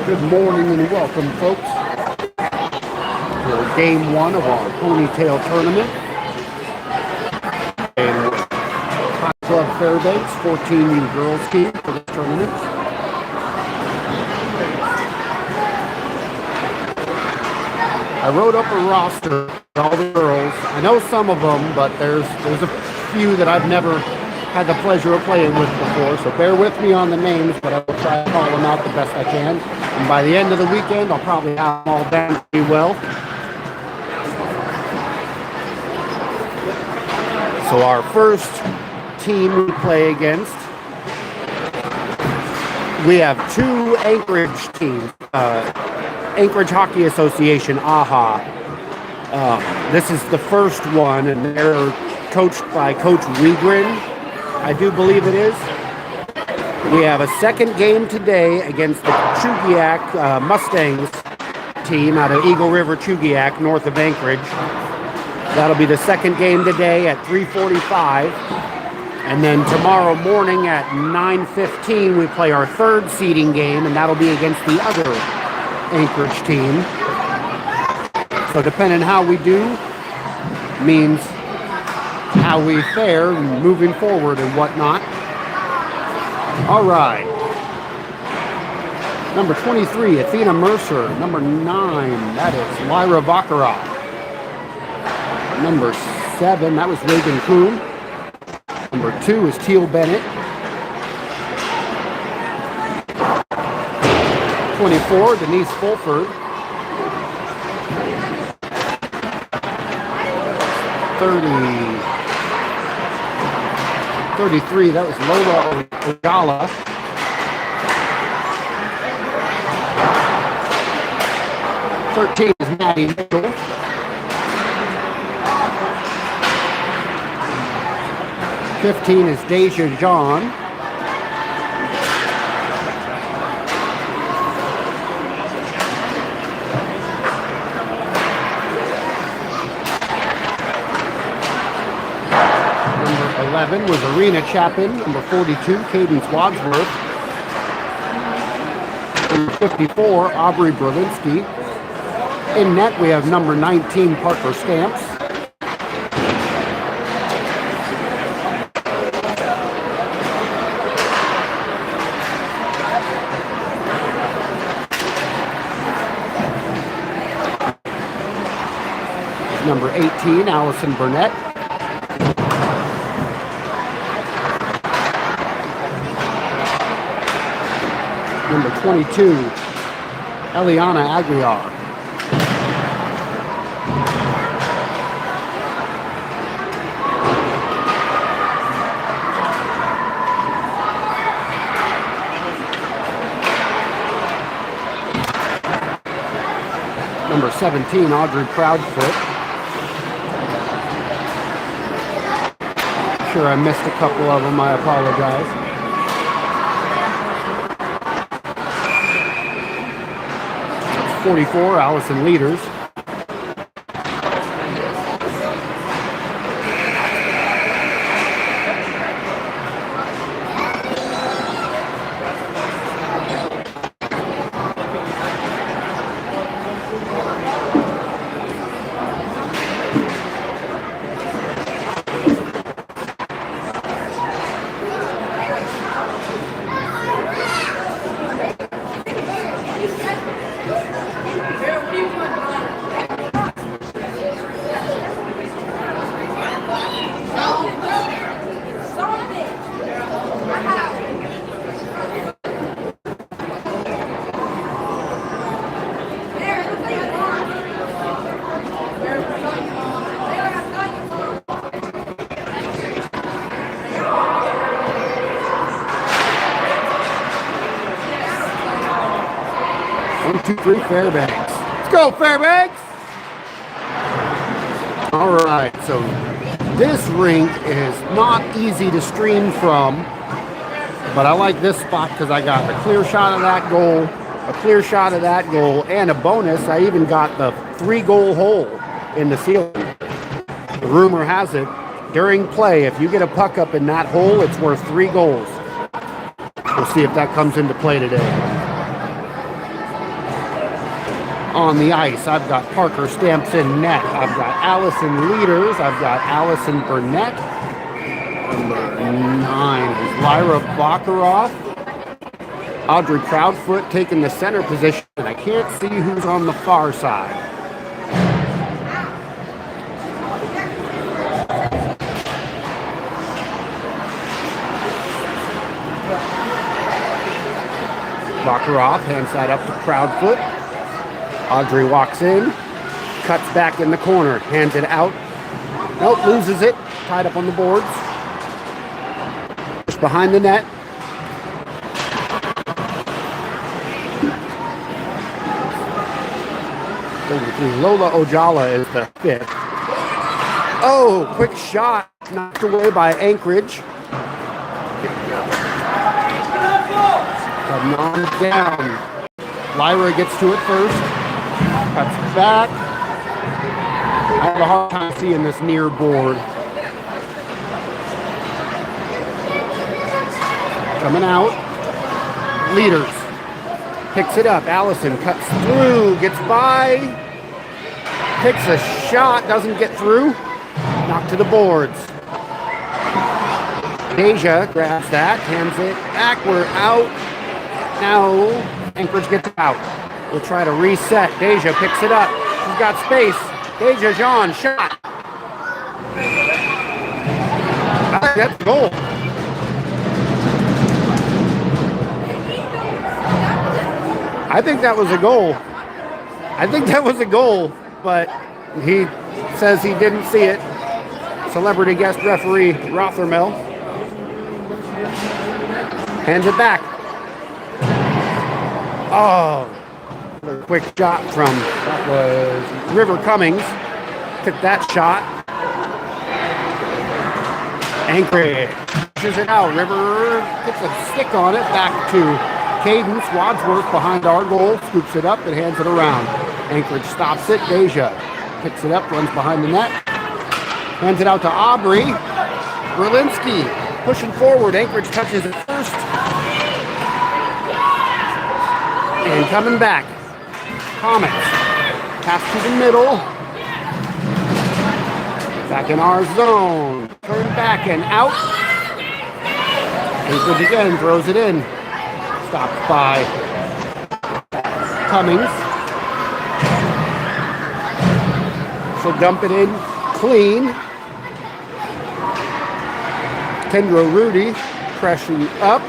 Good morning and welcome, folks, for game one of our Ponytail tournament. And Hot Club Fairbanks, 14U girls team for this tournament. I wrote up a roster of all the girls. I know some of them, but there's a few that I've never had the pleasure of playing with before, so bear with me on the names, but I will try to call them out the best I can. And by the end of the weekend, I'll probably have them all down pretty well. So our first team we play against, we have two Anchorage teams, Anchorage Hockey Association, AHA. This is the first one, and they're coached by Coach Wigren, I do believe it is. We have a second game today against the Chugiak Mustangs team out of Eagle River, Chugiak, north of Anchorage. That'll be the second game today at 3:45. And then tomorrow morning at 9:15, we play our third seeding game, and that'll be against the other Anchorage team. So depending how we do means how we fare moving forward and whatnot. All right. Number 23, Athena Mercer. Number 9, that is Lyra Vakarov. Number 7, that was Reagan Kuhn. Number 2 is Teal Bennett. 24, Denise Fulford. 33, that was Lola Ogala. 13 is Maddie Mitchell. 15 is Deja John. 11 was Arena Chapin. Number 42, Cadence Wadsworth. Number 54, Aubrey Berlinski. In net, we have number 19, Parker Stamps. Number 18, Allison Burnett. Number 22, Eliana Aguiar. Number 17, Audrey Proudfoot. Sure, I missed a couple of them. I apologize. That's 44, Allison Leaders. Fairbanks. Let's go, Fairbanks! All right, so this rink is not easy to stream from, but I like this spot because I got a clear shot of that goal, a clear shot of that goal, and a bonus. I even got the 3-goal hole in the ceiling. The rumor has it, during play, if you get a puck up in that hole, it's worth 3 goals. We'll see if that comes into play today. on the ice. I've got Parker Stamps in net. I've got Allison Leaders. I've got Allison Burnett. Number 9 is Lyra Baccaroff. Audrey Proudfoot taking the center position, and I can't see who's on the far side. Baccaroff hands that up to Proudfoot. Audrey walks in, cuts back in the corner, hands it out. Nope, loses it, tied up on the boards. Just behind the net. Lola Ojala is the 5th. Oh, quick shot, knocked away by Anchorage. Come on down. Lyra gets to it first. Cuts back. I have a hard time seeing this near board. Coming out. Leaders. Picks it up. Allison cuts through. Gets by. Takes a shot. Doesn't get through. Knocked to the boards. Deja grabs that. Hands it back. We're out. Now Anchorage gets out. We'll try to reset. Deja picks it up. She's got space. Deja Jean, shot. That's a goal. I think that was a goal. But he says he didn't see it. Celebrity guest referee Rothermel hands it back. Oh, another quick shot from, that was River Cummings. Took that shot. Anchorage pushes it out. River gets a stick on it. Back to Cadence Wadsworth behind our goal. Scoops it up and hands it around. Anchorage stops it. Deja picks it up, runs behind the net. Hands it out to Aubrey. Berlinski pushing forward. Anchorage touches it first. And coming back. Comets. Pass to the middle. Back in our zone. Turn back and out. Anchorage again throws it in. Stopped by Cummings. So dump it in clean. Kendra Rudy pressing up.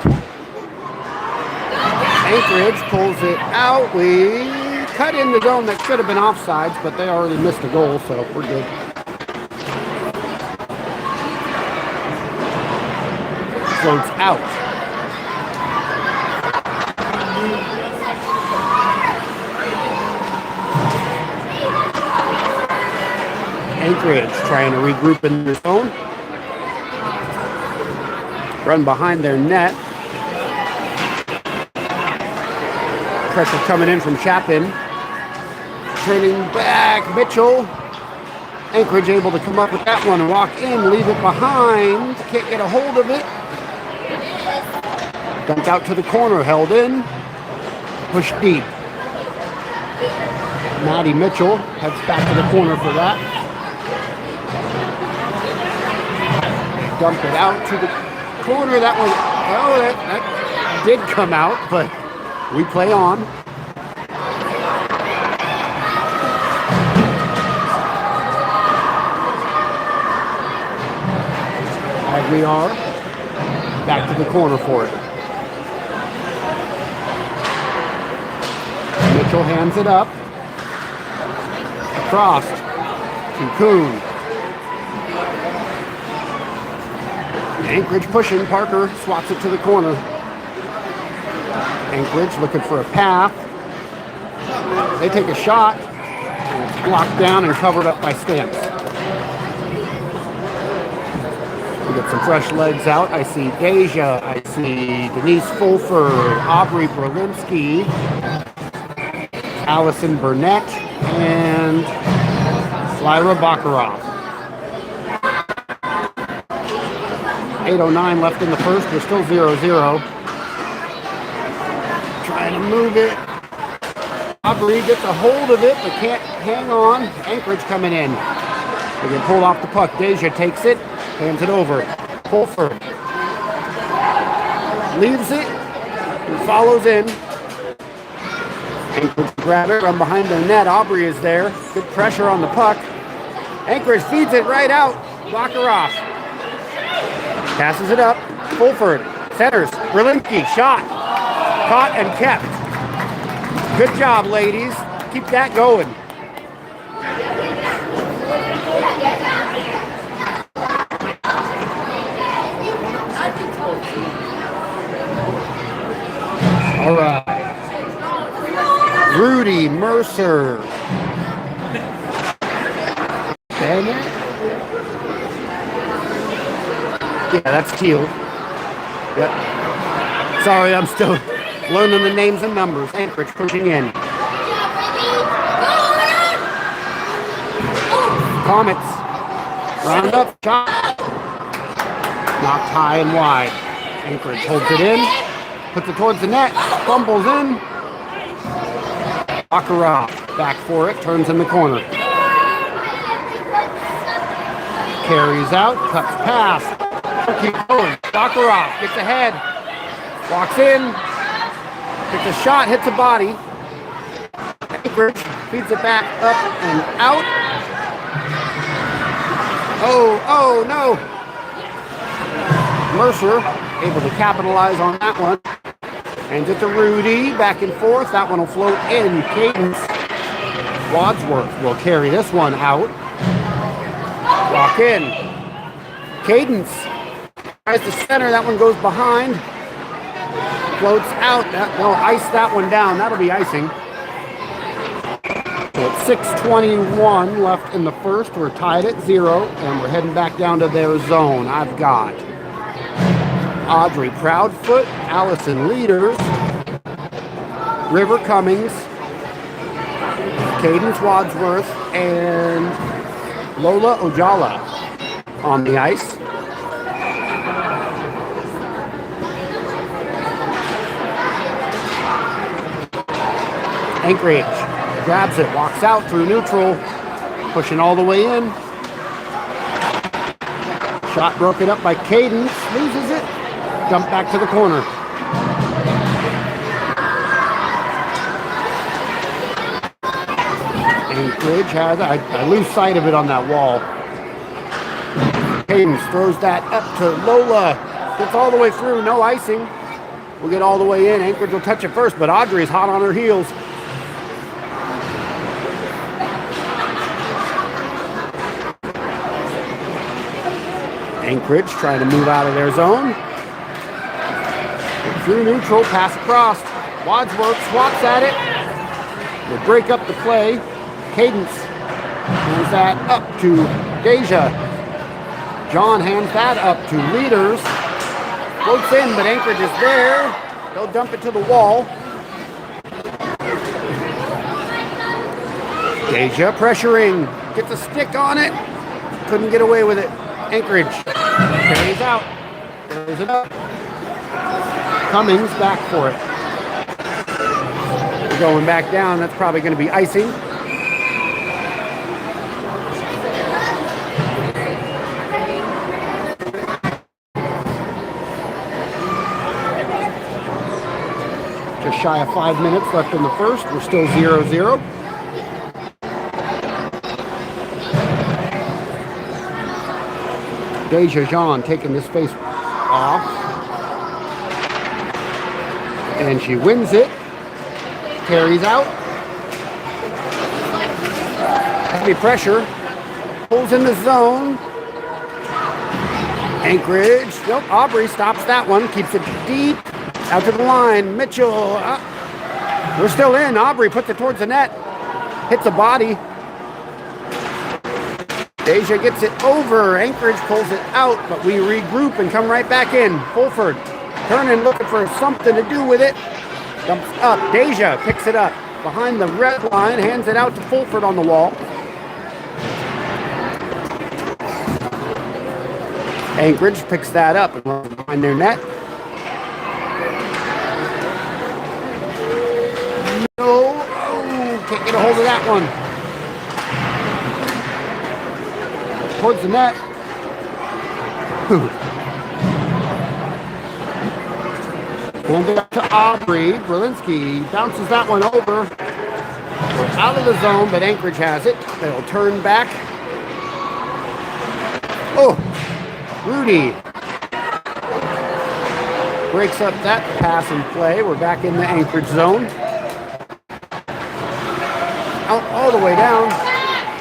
Anchorage pulls it out. We cut in the zone that should have been offsides, but they already missed a goal, so we're good. Floats out. Anchorage trying to regroup in their zone. Run behind their net. Pressure coming in from Chapin. Turning back, Mitchell. Anchorage able to come up with that one and walk in, leave it behind. Can't get a hold of it. Dumped out to the corner, held in. Push deep. Maddie Mitchell heads back to the corner for that. Dump it out to the corner. That one, oh, that did come out, but we play on. As we are back to the corner for it. Mitchell hands it up. Across to Kuhn. Anchorage pushing. Parker swats it to the corner. Anchorage looking for a path. They take a shot. And it's blocked down and covered up by Stamps. We get some fresh legs out. I see Deja. I see Denise Fulford. Aubrey Berlinski. Allison Burnett. And Lyra Baccaroff. 8:09 left in the first. We're still 0-0. Trying to move it. Aubrey gets a hold of it, but can't hang on. Anchorage coming in. They get pulled off the puck. Deja takes it, hands it over. Fulford leaves it and follows in. Anchorage grab it from behind the net. Aubrey is there. Good pressure on the puck. Anchorage feeds it right out. Blocker off. Passes it up. Fulford centers. Berlinski shot. Caught and kept. Good job, ladies. Keep that going. All right. Rudy Mercer. Bennett? Yeah, that's Teal. Yep. Sorry, I'm still learning the names and numbers. Anchorage pushing in. Comets. Round up. Shot. Knocked high and wide. Anchorage holds it in. Puts it towards the net. Fumbles in. Baccarat back for it. Turns in the corner. Carries out. Cuts past. Keep going. Baccarat gets ahead. Walks in. Takes a shot. Hits a body. Anchorage feeds it back up and out. Oh no. Mercer able to capitalize on that one. Hands it to Rudy, back and forth. That one will float in. Cadence. Wadsworth will carry this one out. Walk in. Cadence tries to center. That one goes behind. Floats out. They'll ice that one down. That'll be icing. So it's 6:21 left in the first. We're tied at 0, and we're heading back down to their zone. I've got Audrey Proudfoot, Allison Leaders, River Cummings, Cadence Wadsworth, and Lola Ojala on the ice. Anchorage grabs it, walks out through neutral, pushing all the way in. Shot broken up by Cadence, loses it. Dump back to the corner. Anchorage has, I lose sight of it on that wall. Cadence throws that up to Lola. Gets all the way through, no icing. We'll get all the way in. Anchorage will touch it first, but Audrey's hot on her heels. Anchorage trying to move out of their zone. Through neutral, pass across. Wadsworth swats at it. They break up the play. Cadence hands that up to Deja. John hands that up to Leaders. Floats in, but Anchorage is there. They'll dump it to the wall. Deja pressuring. Gets a stick on it. Couldn't get away with it. Anchorage carries out. Throws it up. Cummings back for it. We're going back down. That's probably going to be icing. Just shy of 5 minutes left in the first. We're still 0-0. Deja Jean taking this face off. And she wins it. Carries out. Heavy pressure. Pulls in the zone. Anchorage. Nope, Aubrey stops that one. Keeps it deep. Out to the line. Mitchell. We're still in. Aubrey puts it towards the net. Hits a body. Deja gets it over. Anchorage pulls it out, but we regroup and come right back in. Fulford turning, looking for something to do with it. Dumps up. Deja picks it up behind the red line, hands it out to Fulford on the wall. Anchorage picks that up and runs behind their net. No. Oh. Can't get a hold of that one. Towards the net. Hand it up to Aubrey. Berlinski bounces that one over. We're out of the zone, but Anchorage has it. They'll turn back. Oh, Rudy breaks up that pass and play. We're back in the Anchorage zone. Out all the way down.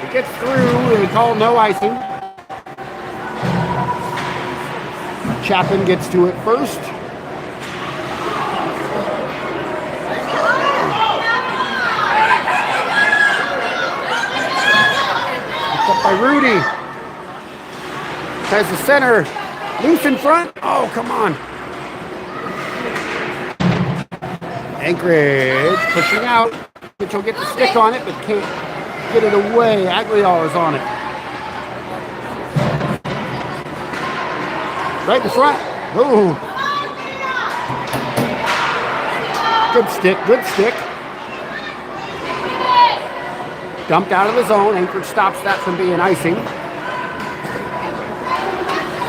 It gets through. They call no icing. Chapin gets to it first. Picked up by Rudy. Has the center. Loose in front. Oh, come on. Anchorage pushing out. Mitchell gets the stick on it, but can't get it away. Aguilar is on it. Right in front. Ooh. Good stick, good stick. Dumped out of the zone. Anchorage stops that from being icing.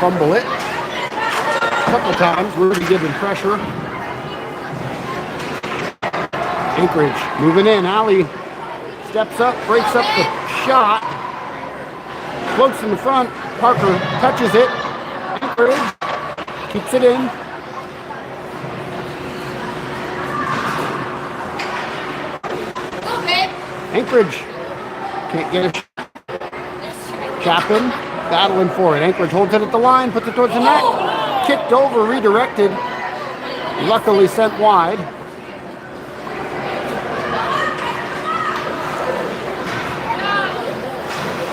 Fumble it. A couple times. Rudy giving pressure. Anchorage moving in. Alley steps up, breaks up the shot. Floats in the front. Parker touches it. Anchorage keeps it in. Anchorage can't get it. Chapin battling for it. Anchorage holds it at the line, puts it towards the net. Kicked over, redirected. Luckily sent wide.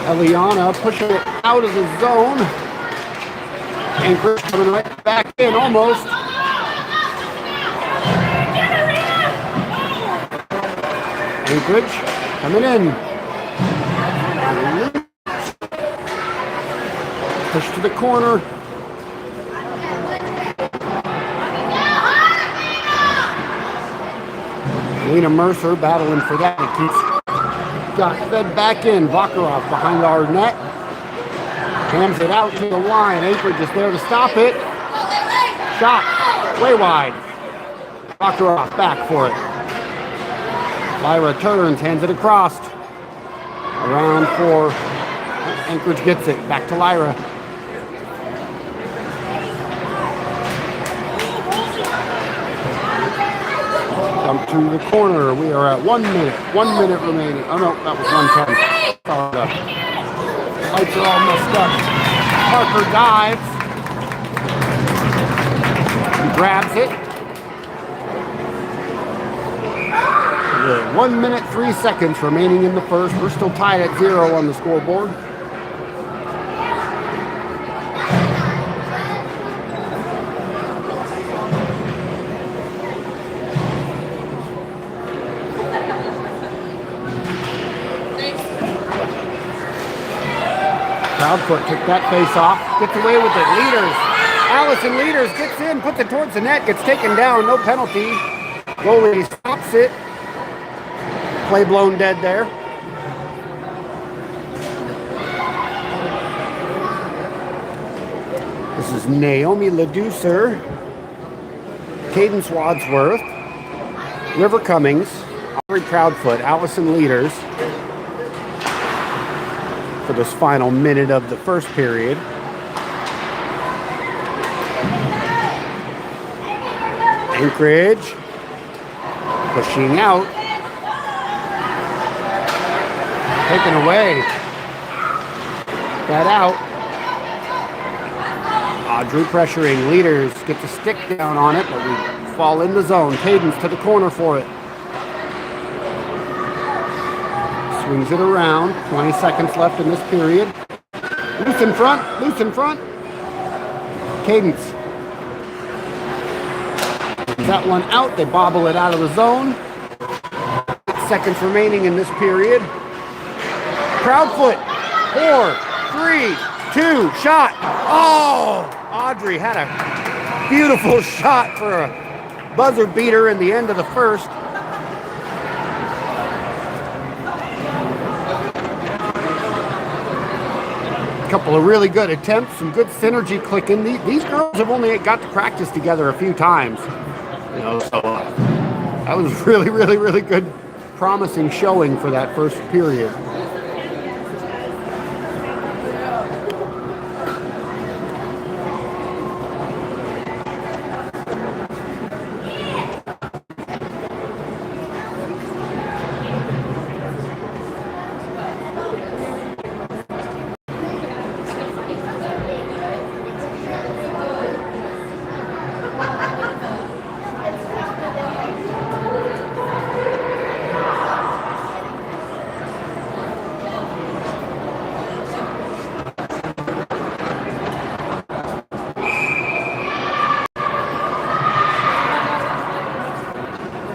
Eliana pushing it out of the zone. Anchorage coming right back in, almost. Anchorage coming in. Push to the corner. Lena Mercer battling for that. It keeps got fed back in. Vakarov behind our net. Hands it out to the line. Anchorage is there to stop it. Shot way wide. Vakarov back for it. Lyra turns, hands it across. Around for Anchorage gets it. Back to Lyra. Dump to the corner. We are at 1 minute. 1 minute remaining. Oh no, that was 1:10. The lights are all messed up. Parker dives. He grabs it. 1 minute, 3 seconds remaining in the first. We're still tied at 0 on the scoreboard. Proudfoot took that face off, gets away with it. Leaders, Allison Leaders gets in, puts it towards the net, gets taken down, no penalty. Goalie stops it. Play blown dead there. This is Naomi Leducer, Cadence Wadsworth, River Cummings, Aubrey Proudfoot, Allison Leaders for this final minute of the first period. Anchorage pushing out. Taken away. That out. Audrey pressuring. Leaders get the stick down on it, but we fall in the zone. Cadence to the corner for it. Swings it around. 20 seconds left in this period. Loose in front. Loose in front. Cadence. That one out. They bobble it out of the zone. 8 seconds remaining in this period. Proudfoot. 4, 3, 2, shot. Oh! Audrey had a beautiful shot for a buzzer beater in the end of the first. couple of really good attempts, some good synergy clicking. These girls have only got to practice together a few times. You know, so that was really, really, really good, promising showing for that first period.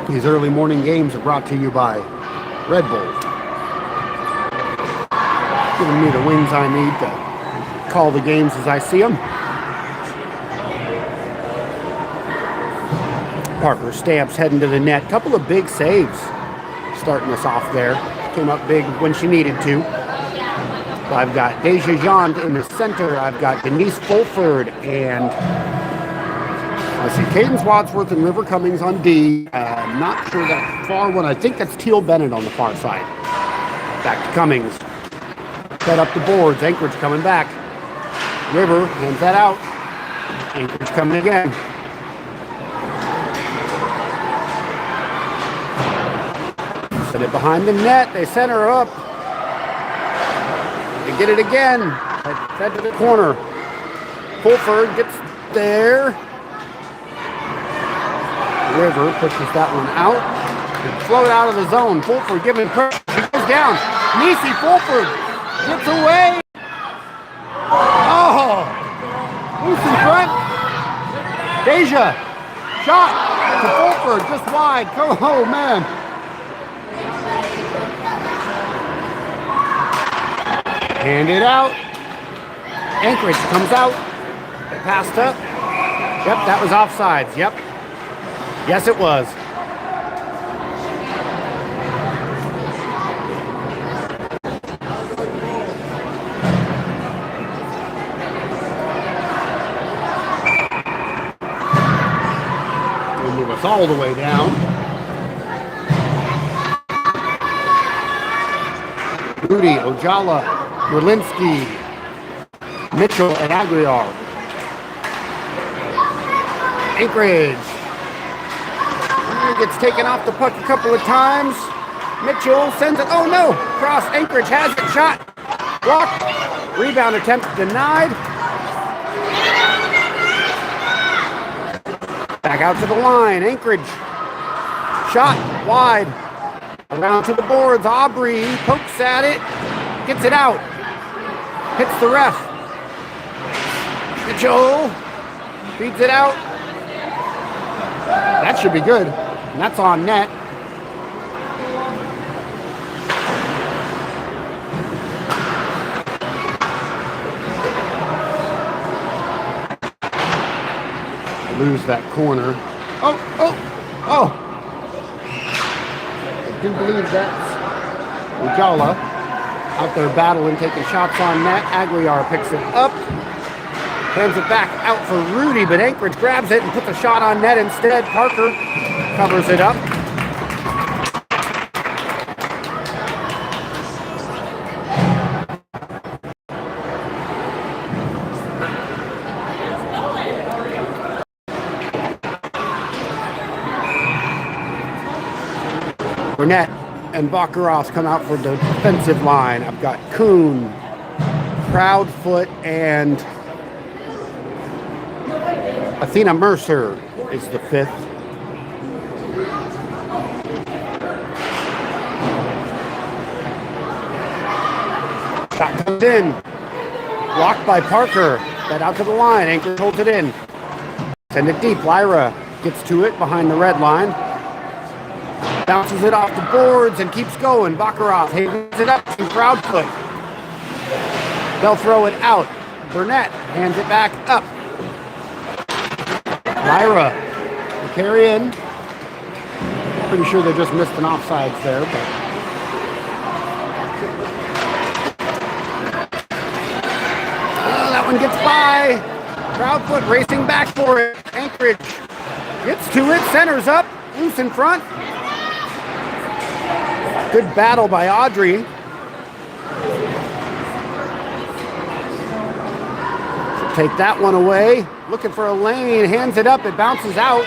These early morning games are brought to you by Red Bull. Giving me the wings I need to call the games as I see them. Parker Stamps heading to the net. Couple of big saves starting us off there. Came up big when she needed to. I've got Deja Jean in the center. I've got Denise Fulford and I see Cadence Wadsworth and River Cummings on D. Not sure that far one. I think that's Teal Bennett on the far side. Back to Cummings. Set up the boards. Anchorage coming back. River hands that out. Anchorage coming again. Set it behind the net. They center her up. They get it again. Fed to the corner. Fulford gets there. River pushes that one out. Float out of the zone. Fulford giving pressure. She goes down. Nisi Fulford gets away. Oh! Loose in front. Deja. Shot to Fulford. Just wide. Oh, man. Hand it out. Anchorage comes out. They passed up. Yep, that was offsides. Yep. Yes, it was. We'll move us all the way down. Rudy, Ojala, Berlinski, Mitchell, and Aguilar. Anchorage. Gets taken off the puck a couple of times. Mitchell sends it. Oh no! Cross. Anchorage has it. Shot. Blocked. Rebound attempt denied. Back out to the line. Anchorage. Shot wide. Around to the boards. Aubrey pokes at it. Gets it out. Hits the ref. Mitchell feeds it out. That should be good. And that's on net. Lose that corner. Oh! I do believe that's Ujala out there battling, taking shots on net. Aguilar picks it up. Hands it back out for Rudy, but Anchorage grabs it and puts a shot on net instead. Parker covers it up. Burnett and Baccarat come out for the defensive line. I've got Kuhn, Proudfoot, and Athena Mercer is the fifth. Shot comes in. Blocked by Parker. That out to the line. Anchorage holds it in. Send it deep. Lyra gets to it behind the red line. Bounces it off the boards and keeps going. Baccarat hands it up to Proudfoot. They'll throw it out. Burnett hands it back up. Lyra will carry in. Pretty sure they just missed an offsides there, but one gets by. Proudfoot racing back for it. Anchorage gets to it, centers up, loose in front. Good battle by Audrey. She'll take that one away. Looking for a lane, hands it up, it bounces out.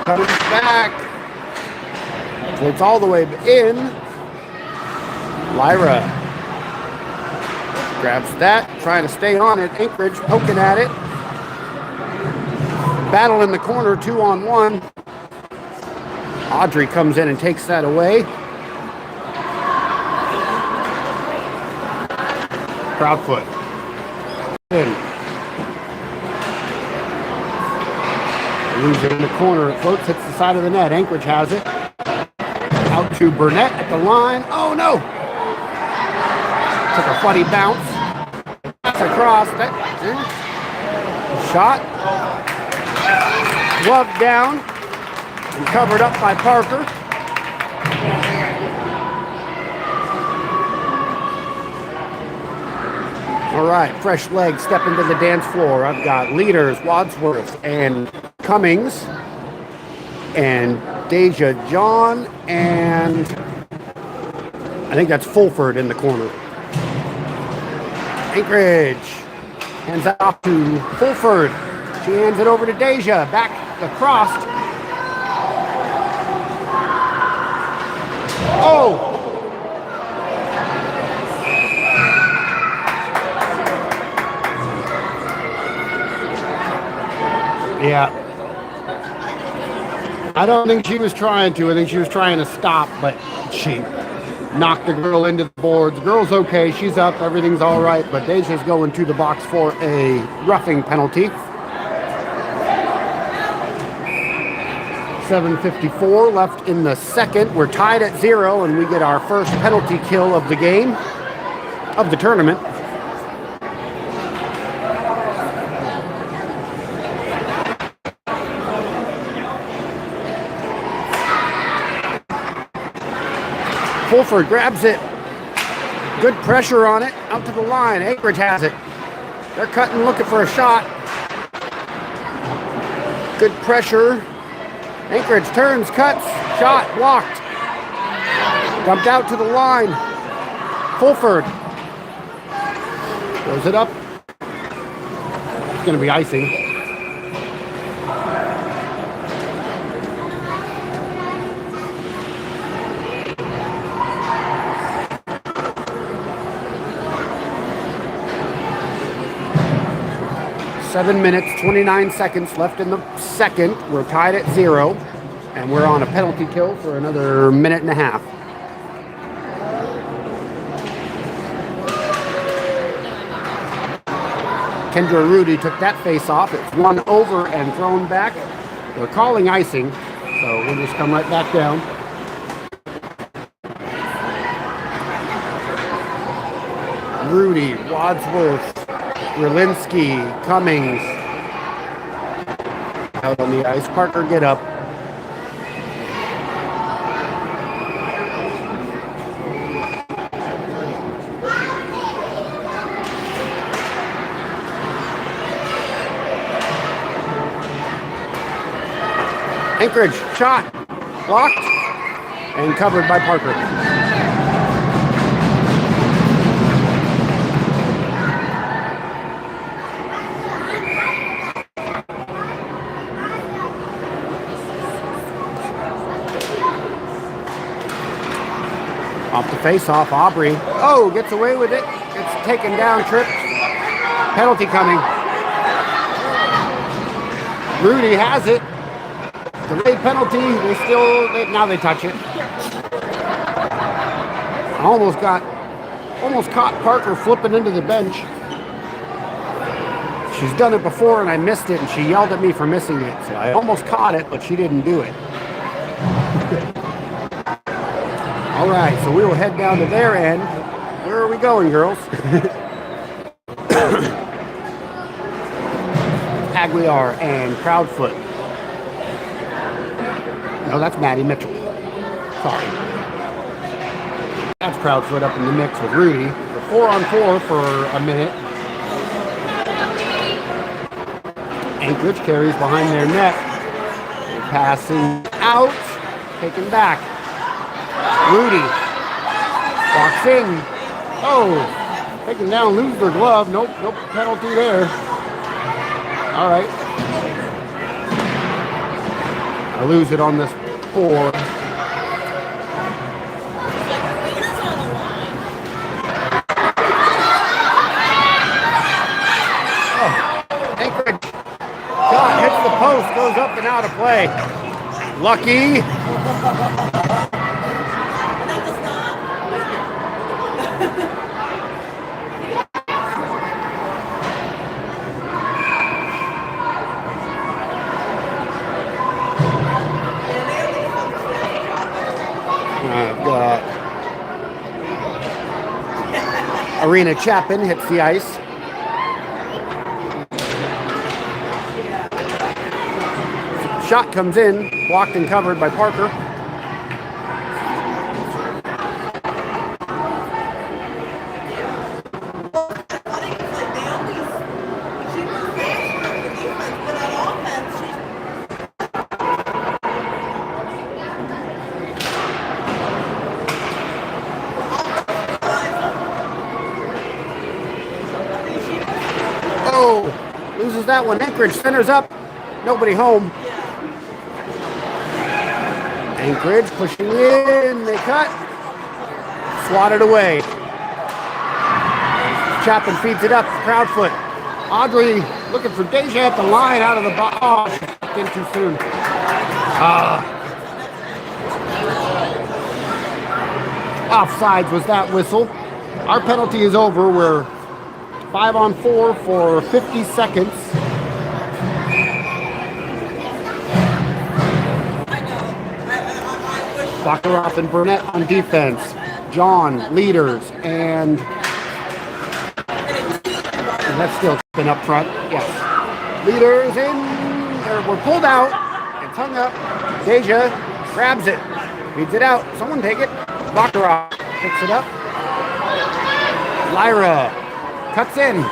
Comes back. It's all the way in. Lyra grabs that, trying to stay on it. Anchorage poking at it. Battle in the corner, 2-on-1. Audrey comes in and takes that away. Proudfoot. In. Leaves it in the corner. It floats, hits the side of the net. Anchorage has it. Out to Burnett at the line. Oh no! Took a funny bounce. That's across. That shot. Glove down. And covered up by Parker. All right, fresh legs step into the dance floor. I've got leaders, Wadsworth and Cummings and Deja John, and I think that's Fulford in the corner. Anchorage hands it off to Fulford. She hands it over to Deja. Back across. Oh! Yeah. I don't think she was trying to. I think she was trying to stop, but she knocked the girl into the boards. The girl's okay. She's up. Everything's all right. But Deja's going to the box for a roughing penalty. 7:54 left in the second. We're tied at 0, and we get our first penalty kill of the game, of the tournament. Fulford grabs it. Good pressure on it. Out to the line. Anchorage has it. They're cutting, looking for a shot. Good pressure. Anchorage turns, cuts. Shot blocked. Dumped out to the line. Fulford throws it up. It's going to be icing. Seven minutes, 29 seconds left in the second. We're tied at 0, and we're on a penalty kill for another minute and a half. Kendra Rudy took that face off. It's run over and thrown back. They're calling icing, so we'll just come right back down. Rudy, Wadsworth, Berlinski, Cummings out on the ice. Parker, get up. Anchorage, shot, blocked, and covered by Parker. Off the face-off, Aubrey. Oh, gets away with it. It's taken down, tripped. Penalty coming. Rudy has it. Delayed penalty. Now they touch it. I almost caught Parker flipping into the bench. She's done it before and I missed it, and she yelled at me for missing it. So I almost caught it, but she didn't do it. All right, so we will head down to their end. Where are we going, girls? Aguiar and Proudfoot. No, that's Maddie Mitchell. Sorry. That's Proudfoot up in the mix with Rudy. The 4-on-4 for a minute. Anchorage carries behind their net. Passing out. Taken back. Rudy. Walks in. Oh. Taken down. Lose their glove. Nope. Nope. Penalty there. All right. I lose it on this 4. Hits the post, goes up and out of play. Lucky. I've got Arena Chapin hits the ice. Shot comes in, blocked and covered by Parker. Oh, loses that one. Anchorage centers up. Nobody home. Anchorage pushing in, they cut, swatted away. Chapin feeds it up, Proudfoot. Audrey looking for Deja at the line out of the box. Oh, she in too soon. Offsides was that whistle. Our penalty is over. We're 5-on-4 for 50 seconds. Baccarat and Burnett on defense. John, leaders, and that's still been up front. Yes. Leaders in. We're pulled out. It's hung up. Deja grabs it. Feeds it out. Someone take it. Baccarat picks it up. Lyra cuts in.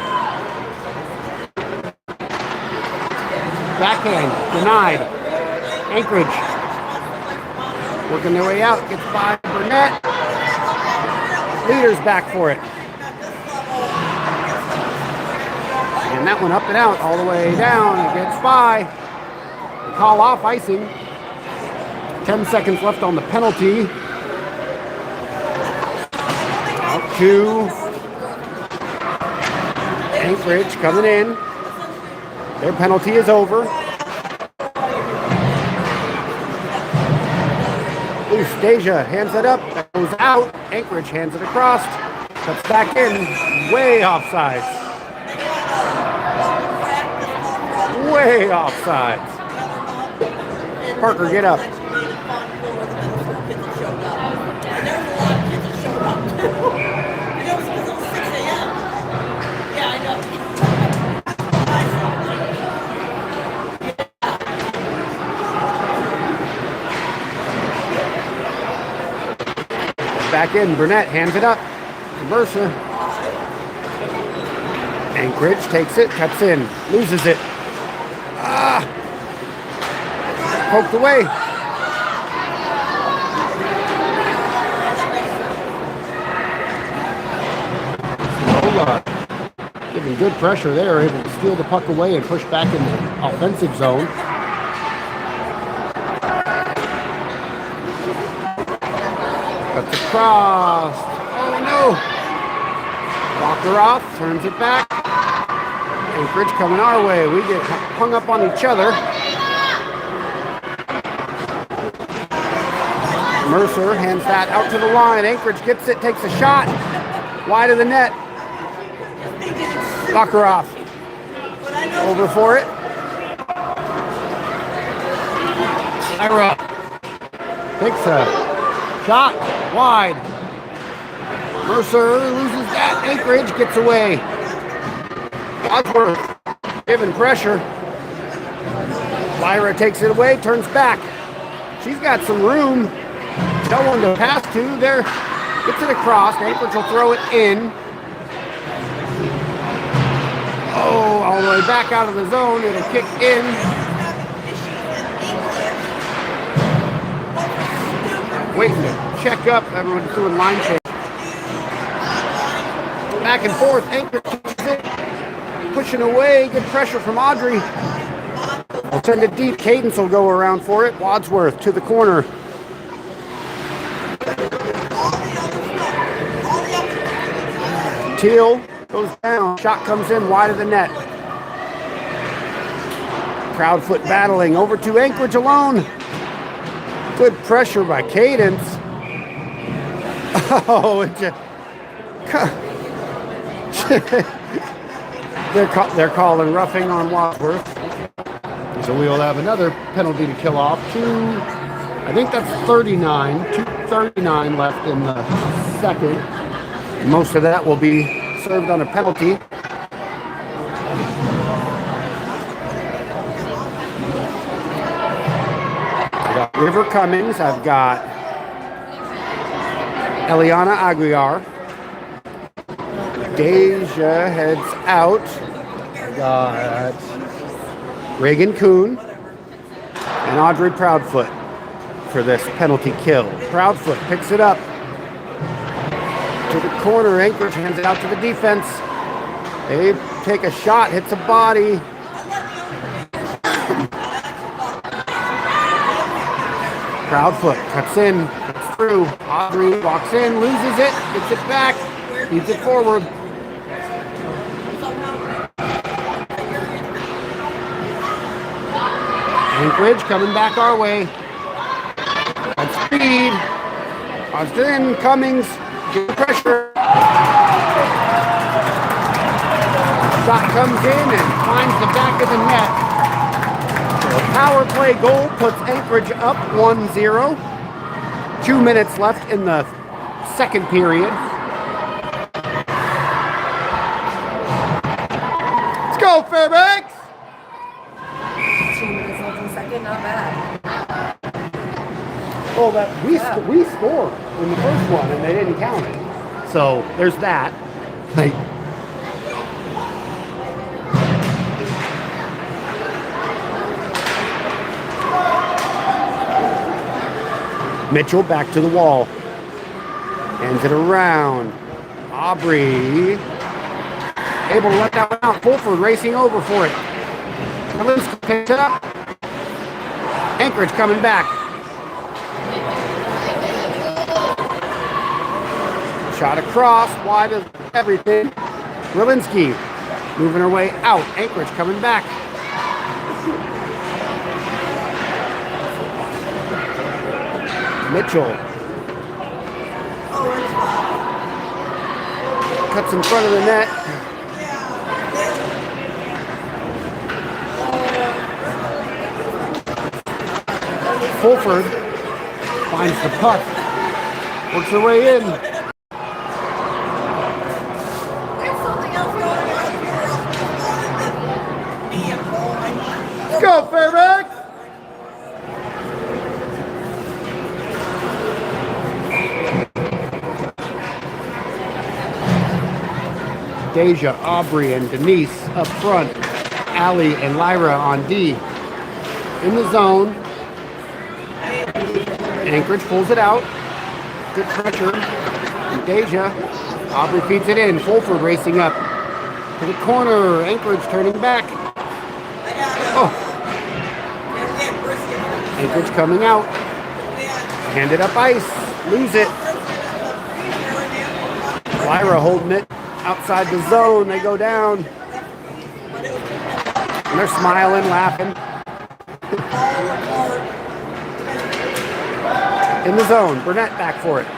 Backhand. Denied. Anchorage. Working their way out, gets by Burnett. Leaders back for it. And that one up and out all the way down. It gets by. Call off icing. 10 seconds left on the penalty. Out to Anchorage coming in. Their penalty is over. Deja hands it up, that goes out. Anchorage hands it across, cuts back in, way offsides. Way offsides. Parker, get up. Back in, Burnett hands it up to Mercer. Anchorage takes it, cuts in, loses it. Poked away. Giving good pressure there, able to steal the puck away and push back in the offensive zone. Cuts across. Oh no! Baccarat turns it back. Anchorage coming our way. We get hung up on each other. Mercer hands that out to the line. Anchorage gets it, takes a shot. Wide of the net. Baccarat over for it. Ira takes a shot wide. Mercer loses that. Anchorage gets away. Wadsworth giving pressure. Lyra takes it away, turns back. She's got some room. No one to pass to. There, gets it across. Anchorage will throw it in. Oh, all the way back out of the zone. It'll kick in. Waiting to check up. Everyone's doing line change. Back and forth. Anchorage pushing away. Good pressure from Audrey. I'll send it deep. Cadence will go around for it. Wadsworth to the corner. Teal goes down. Shot comes in wide of the net. Proudfoot battling over to Anchorage alone. Good pressure by Cadence. Oh, it's they're calling roughing on Wadsworth. So we will have another penalty to kill off. I think that's 39. 2:39 left in the second. Most of that will be served on a penalty. I've got River Cummings. I've got Eliana Aguiar. Deja heads out. I've got Reagan Kuhn and Audrey Proudfoot for this penalty kill. Proudfoot picks it up to the corner. Anchorage hands it out to the defense. They take a shot, hits a body. Proudfoot cuts in, cuts through. Audrey walks in, loses it, gets it back, feeds it forward. Anchorage coming back our way. At speed. Austin, Cummings, good pressure. Shot comes in and finds the back of the net. So a power play goal puts Anchorage up 1-0. 2 minutes left in the second period. Let's go, Fairbanks! Not bad. Well, we scored in the first one and they didn't count it. So there's that. Mitchell back to the wall. Hands it around. Aubrey able to let that one out. Fulford racing over for it. Kalinska picks it up. Anchorage coming back. Shot across, wide of everything. Wilinski moving her way out. Anchorage coming back. Mitchell. Cuts in front of the net. Fulford finds the puck, works her way in. Let's go, Fairbanks! Deja, Aubrey, and Denise up front. Allie and Lyra on D. In the zone. Anchorage pulls it out. Good pressure. And Deja. Aubrey feeds it in. Fulford racing up to the corner. Anchorage turning back. Oh. Anchorage coming out. Handed up ice. Lose it. Lyra holding it outside the zone. They go down. And they're smiling, laughing. In the zone, Burnett back for it.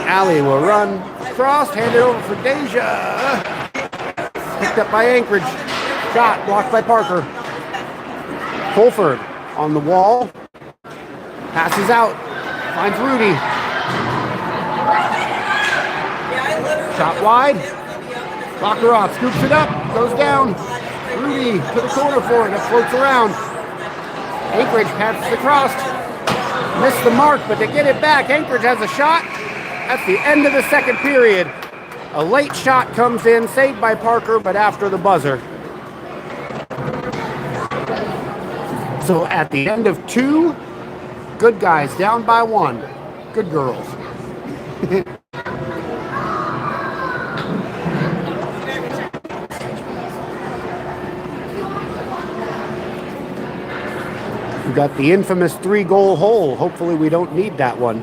Allie will run across, hand it over for Deja. Picked up by Anchorage. Shot blocked by Parker. Fulford on the wall. Passes out. Finds Rudy. Shot wide. Locker off. Scoops it up. Goes down. Rudy to the corner for it. It floats around. Anchorage passes across. Missed the mark, but they get it back. Anchorage has a shot at the end of the second period. A late shot comes in, saved by Parker, but after the buzzer. So at the end of 2, good guys down by 1. Good girls. We got the infamous 3-goal hole. Hopefully we don't need that one.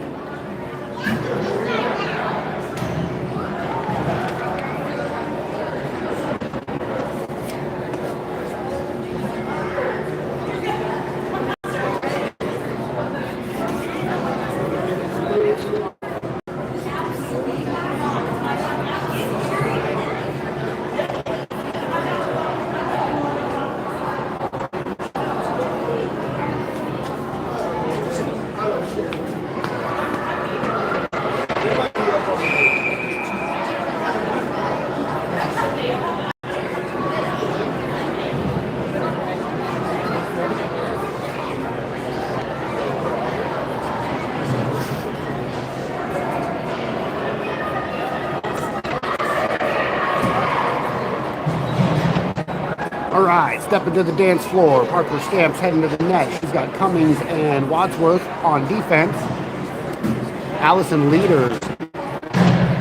All right, step into the dance floor. Parker Stamps heading to the net. She's got Cummings and Wadsworth on defense. Allison leaders.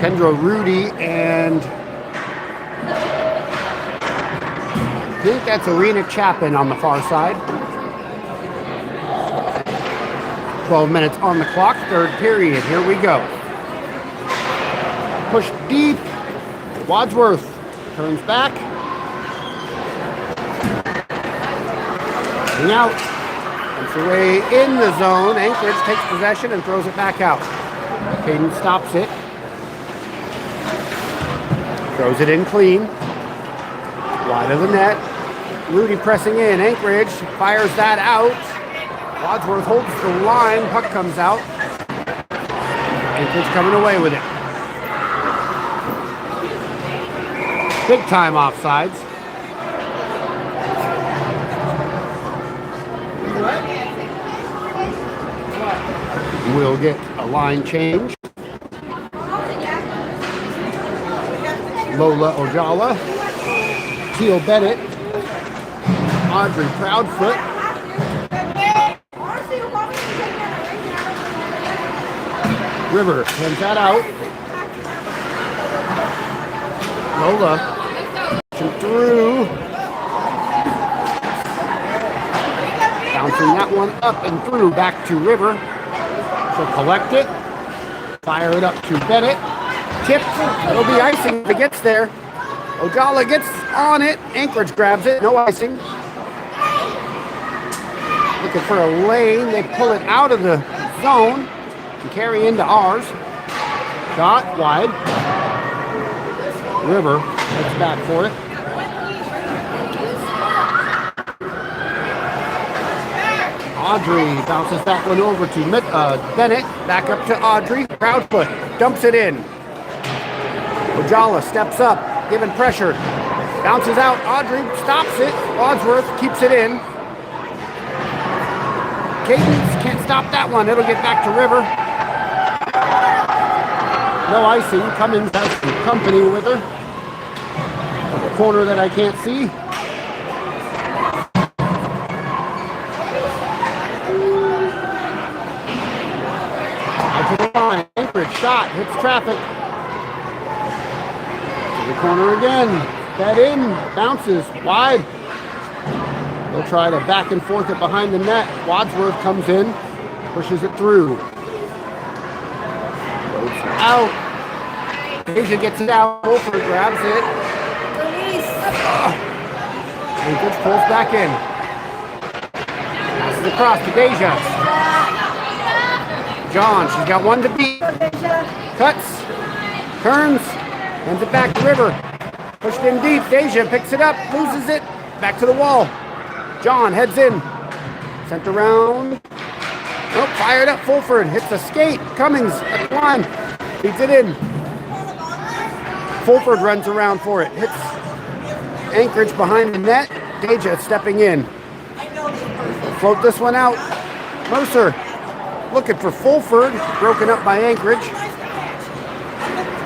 Kendra Rudy and I think that's Arena Chapin on the far side. 12 minutes on the clock, third period. Here we go. Push deep. Wadsworth turns back. Out. It's away in the zone. Anchorage takes possession and throws it back out. Caden stops it. Throws it in clean. Wide of the net. Rudy pressing in. Anchorage fires that out. Wadsworth holds the line. Puck comes out. Anchorage coming away with it. Big time offsides. We'll get a line change. Lola Ojala, Teal Bennett, Audrey Proudfoot, River sends that out. Lola through. Bouncing that one up and through back to River. She'll collect it, fire it up to Bennett, tipped, it'll be icing if it gets there. Ojala gets on it, Anchorage grabs it, no icing. Looking for a lane, they pull it out of the zone and carry into ours. Shot wide. River heads back for it. Audrey bounces that one over to Bennett, back up to Audrey. Proudfoot dumps it in. Ojala steps up, giving pressure. Bounces out, Audrey stops it. Wadsworth keeps it in. Cadence can't stop that one, it'll get back to River. No icing, Cummins has some company with her. The corner that I can't see. Anchorage shot, hits traffic. To the corner again. That in, bounces wide. They'll try to back and forth it behind the net. Wadsworth comes in, pushes it through. Goes out. Deja gets it out. Wolfer grabs it. Anchorage pulls back in. Passes across to Deja. John, she's got one to beat. Cuts, turns, hands it back to River. Pushed in deep. Deja picks it up, loses it, back to the wall. John heads in. Sent around. Nope, fired up. Fulford hits a skate. Cummings at the line. Beats it in. Fulford runs around for it. Hits Anchorage behind the net. Deja stepping in. float this one out. Mercer looking for Fulford, broken up by Anchorage.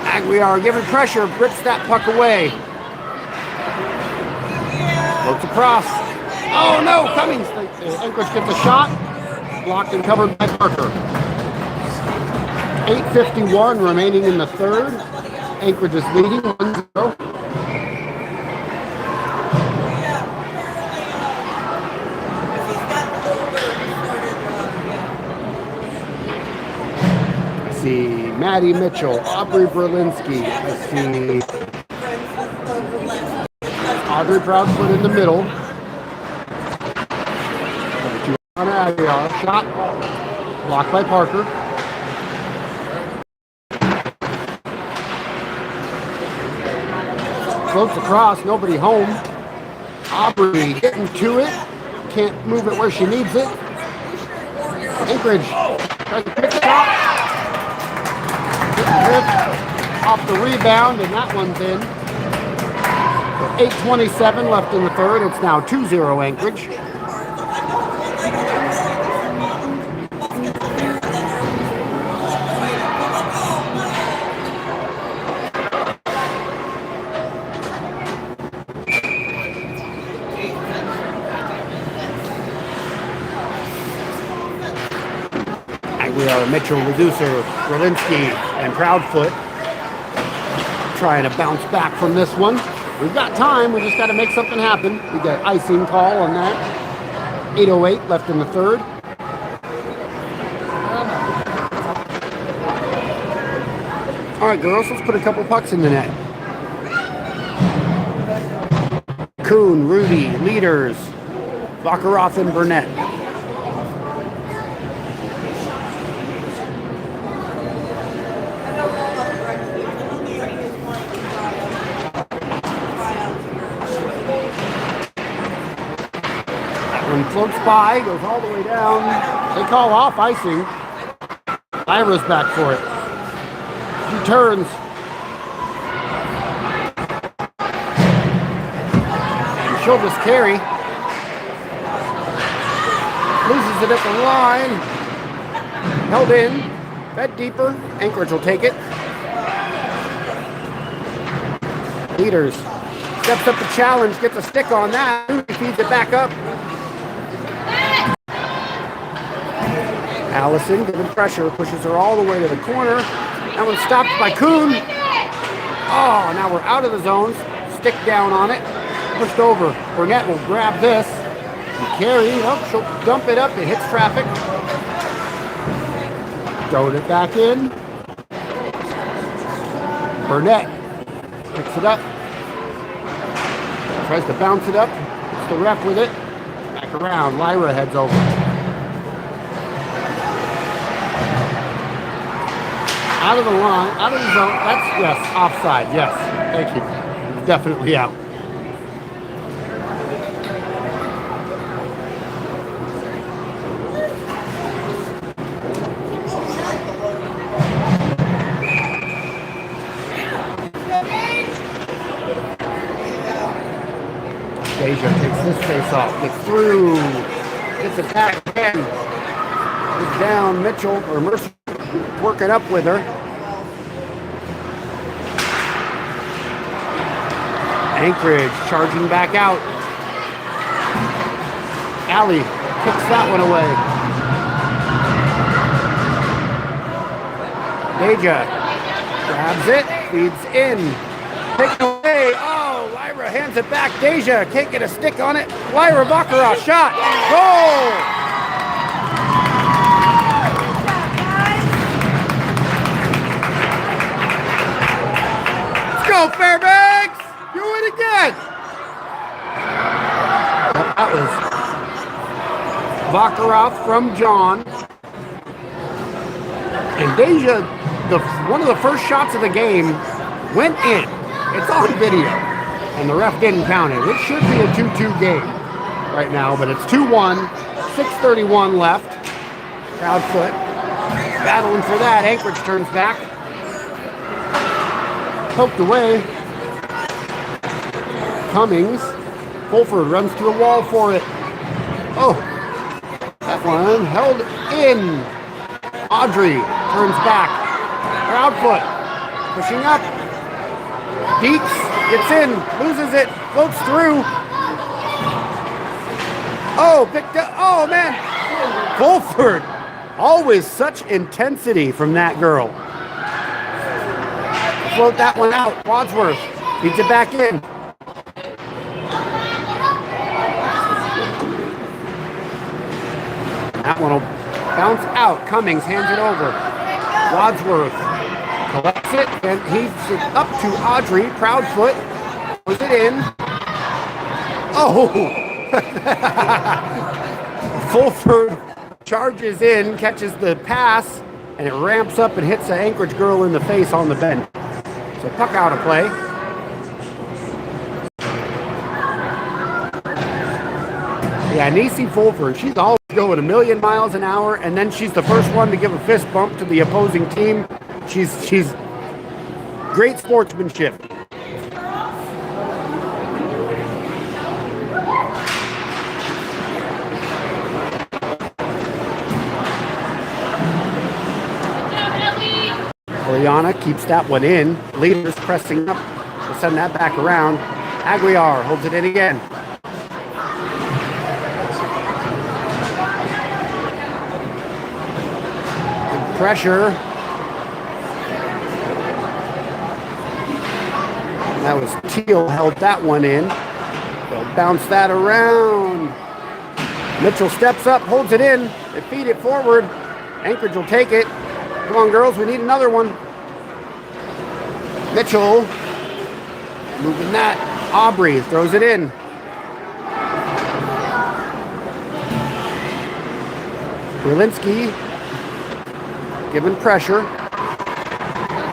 Aguiar giving pressure, rips that puck away. Floats across. Oh no, Cummings. Anchorage gets a shot. Blocked and covered by Parker. 8:51 remaining in the third. Anchorage is leading 1-0. I see Maddie Mitchell, Aubrey Berlinski. I see Audrey Proudfoot in the middle. Shot. Blocked by Parker. Floats across, nobody home. Aubrey getting to it. Can't move it where she needs it. Anchorage tries to pick it up. Off the rebound, and that one's in. 8:27 left in the third. It's now 2-0 Anchorage. We are Mitchell, Reducer, Berlinski, and Proudfoot trying to bounce back from this one. We've got time. We just got to make something happen. We got icing call on that. 8:08 left in the third. All right, girls, let's put a couple pucks in the net. Kuhn, Rudy, leaders, Bakaroff and Burnett. Floats by, goes all the way down. They call off icing. Lyra's back for it. She turns. And she'll just carry. Loses it at the line. Held in. Fed deeper. Anchorage will take it. Leaders. Steps up the challenge. Gets a stick on that. Feeds it back up. Allison giving pressure, pushes her all the way to the corner. That one's stopped by Kuhn. Oh, now we're out of the zones. Stick down on it. Pushed over. Burnett will grab this. And carry. Oh, she'll dump it up. It hits traffic. Throwing it back in. Burnett picks it up. Tries to bounce it up. Hits the ref with it. Back around. Lyra heads over. Out of the line, out of the zone. That's, yes, offside. Yes, thank you. Definitely out. Deja takes this face off, gets through, gets it back again. Goes down, Mitchell, or Mercer, working up with her. Anchorage charging back out. Allie kicks that one away. Deja grabs it, feeds in, takes away. Oh, Lyra hands it back. Deja can't get a stick on it. Lyra Baccarat shot. Goal! Go Fairbanks! Do it again! That was Baccarat from John. And Deja, one of the first shots of the game, went in. It's on video. And the ref didn't count it. It should be a 2-2 game right now, but it's 2-1. 6:31 left. Proudfoot battling for that. Anchorage turns back. Poked away. Cummings. Fulford runs to the wall for it. Oh, That one held in. Audrey turns back. Proudfoot pushing up. Deeks gets in, loses it, floats through. Oh, picked up. Oh, man. Fulford. Always such intensity from that girl. Float that one out. Wadsworth feeds it back in. That one will bounce out. Cummings hands it over. Wadsworth collects it and heaves it up to Audrey. Proudfoot puts it in. Oh! Fulford charges in, catches the pass, and it ramps up and hits the Anchorage girl in the face on the bench. So puck out of play. Yeah, Nisi Fulford, she's always going a million miles an hour, and then she's the first one to give a fist bump to the opposing team. She's great sportsmanship. Oriana keeps that one in. Leaders pressing up. We'll send that back around. Aguiar holds it in again. Good pressure. That was Teal held that one in. They'll bounce that around. Mitchell steps up, holds it in. They feed it forward. Anchorage will take it. Come on, girls, we need another one. Mitchell moving that. Aubrey throws it in. Berlinski giving pressure.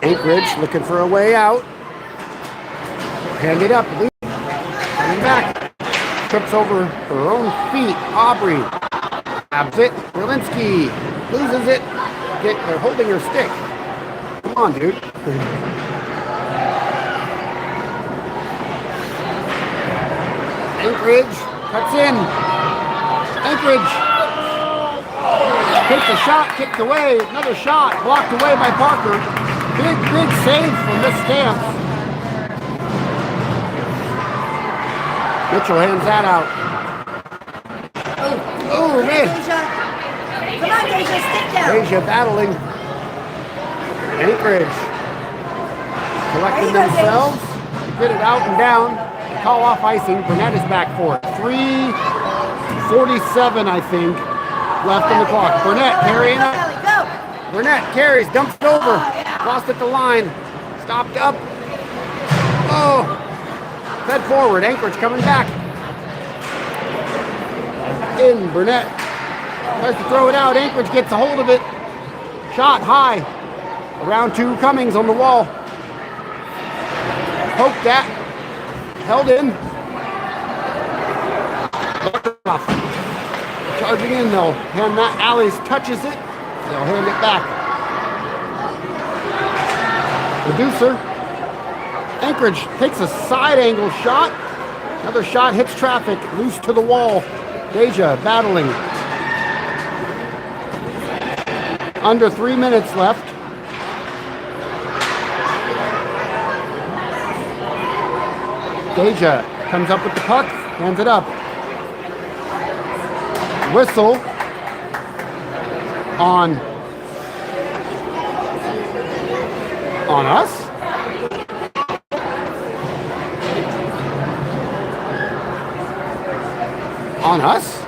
Anchorage looking for a way out. Hand it up. Coming back. Trips over her own feet. Aubrey grabs it. Berlinski loses it. They're holding her stick. Come on, dude. Anchorage cuts in. Anchorage takes a shot, kicked away. Another shot, blocked away by Parker. Big save from Miss Stamps. Mitchell hands that out. Oh, man. Come on, Deja, stick down. Deja battling. Anchorage collecting themselves. Get it out and down. Call off icing. Burnett is back for it. 3:47, I think, left in the clock. Burnett carrying up. Burnett carries, dumps it over. Lost at the line. Stopped up. Oh. Fed forward. Anchorage coming back. In. Burnett tries to throw it out. Anchorage gets a hold of it. Shot high. Around two. Cummings on the wall. Poked that. Held in. Charging in, they'll hand that. Allies touches it. They'll hand it back. Reducer. Anchorage takes a side angle shot. Another shot hits traffic. Loose to the wall. Deja battling. Under 3 minutes left. Deja comes up with the puck, hands it up. Whistle on us. On us.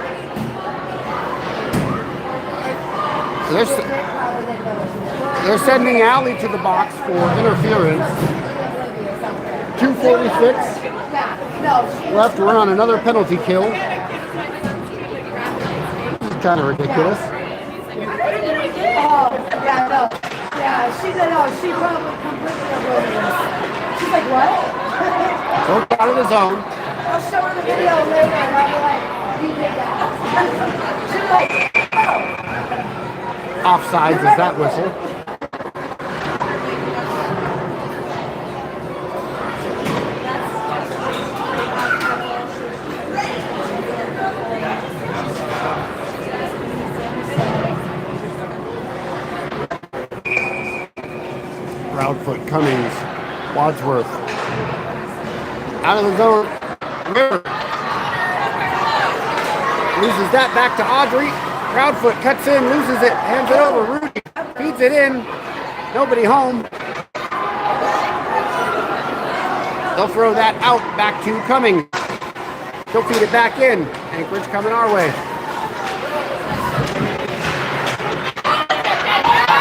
They're sending Allie to the box for interference. 2:46 left. We're on another penalty kill. Kind of ridiculous. Oh, yeah, no. Yeah, she said, oh, she probably completely oblivious. She's like, what? So out of the zone. I'll show her the video later and I'll be like, you did that. She's like, oh. Offsides is that whistle. Wadsworth. Out of the zone. Loses that back to Audrey. Proudfoot cuts in, loses it, hands it over. Rudy feeds it in. Nobody home. They'll throw that out back to Cummings. He'll feed it back in. Anchorage coming our way.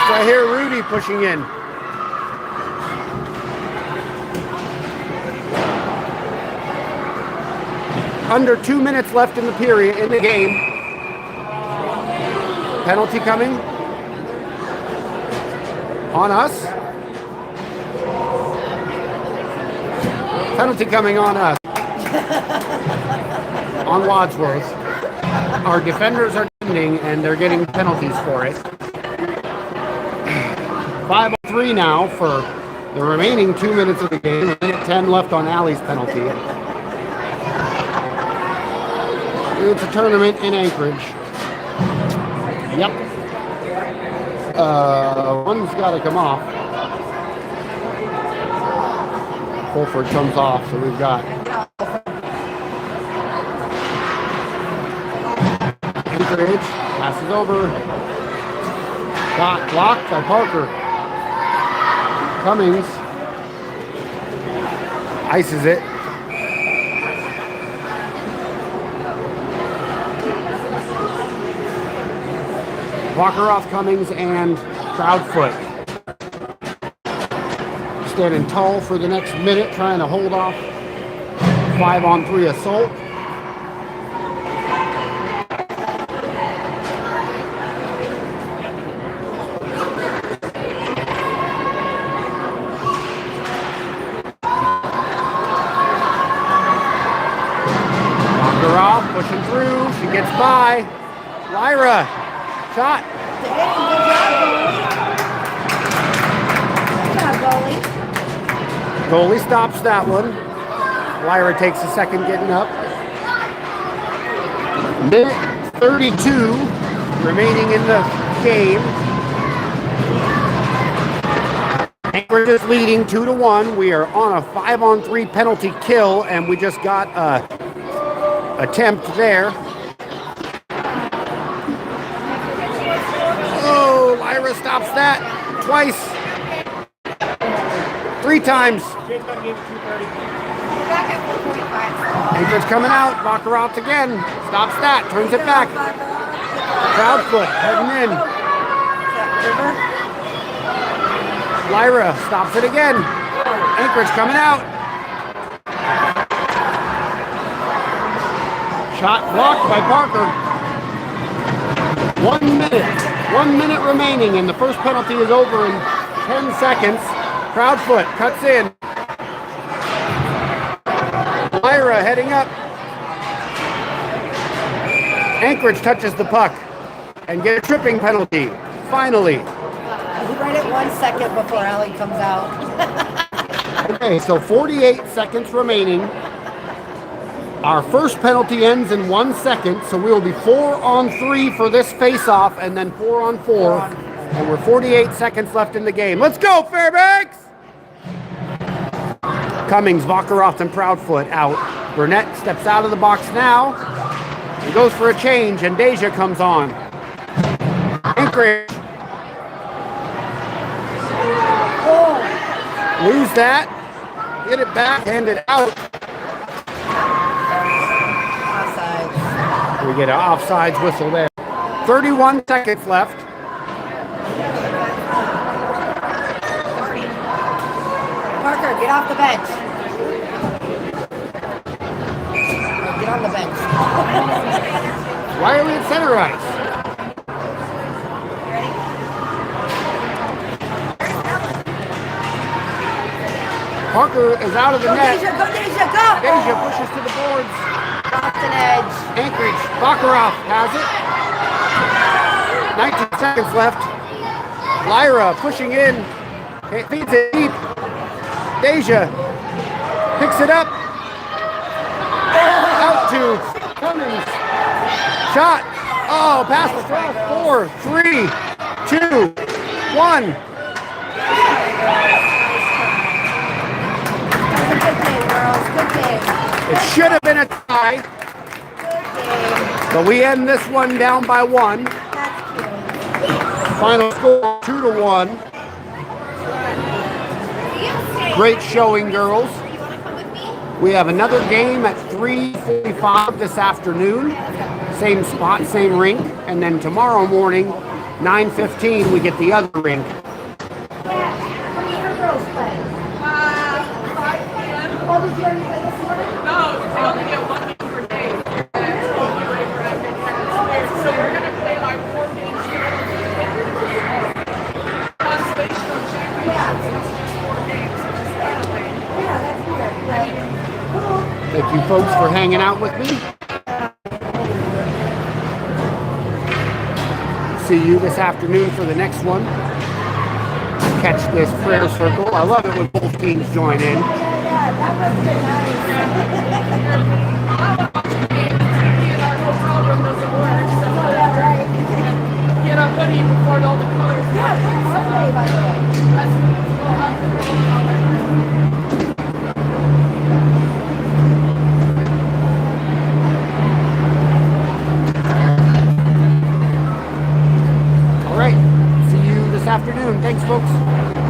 So I hear Rudy pushing in. Under 2 minutes left in the period, in the game. Penalty coming on us. Penalty coming on us. On Wadsworth. Our defenders are defending and they're getting penalties for it. 5-3 now for the remaining 2 minutes of the game. A minute 10 left on Allie's penalty. It's a tournament in Anchorage. Yep. One's got to come off. Fulford comes off, so we've got Anchorage, passes over. Got blocked by Parker. Cummings ices it. Walker off Cummings and Proudfoot. Standing tall for the next minute, trying to hold off 5-on-3 assault. Walker off, pushing through. She gets by. Lyra. Shot. Goalie stops that one. Lyra takes a second getting up. Minute 32 remaining in the game. Anchorage is leading 2-1. We are on a 5-on-3 penalty kill, and we just got a attempt there. Lyra stops that twice. 3 times. Anchorage coming out. Baccarat again. Stops that. Turns it back. Proudfoot heading in. Lyra stops it again. Anchorage coming out. Shot blocked by Parker. 1 minute. 1 minute remaining, and the first penalty is over in 10 seconds. Proudfoot cuts in. Lyra heading up. Anchorage touches the puck and get a tripping penalty. Finally. Right at 1 second before Allie comes out. Okay, so 48 seconds remaining. Our first penalty ends in 1 second, so we will be 4-on-3 for this face-off, and then 4-on-4. And we're 48 seconds left in the game. Let's go, Fairbanks! Cummings, Vakaroff, and Proudfoot out. Burnett steps out of the box now. He goes for a change, and Deja comes on. Anchorage. Lose that. Get it back, hand it out. We get an offsides whistle there. 31 seconds left. Parker, get off the bench. Get on the bench. Why are we at center ice? Parker is out of the net. Deja, go, Deja, go! Deja pushes to the boards. Off an edge. Anchorage, Baccarat has it. 19 seconds left. Lyra pushing in. Feeds it deep. Deja picks it up. Out to Cummings. Shot. Oh, pass the cross. 4, 3, 2, 1. It should have been a tie, but we end this one down by 1. Final score 2-1. Great showing, girls. We have another game at 3:45 this afternoon. Same spot, same rink. And then tomorrow morning, 9:15, we get the other rink. Thank you folks for hanging out with me. See you this afternoon for the next one. Catch this prayer circle. I love it when both teams join in. Get a hoodie before all the colors. All right. See you this afternoon. Thanks, folks.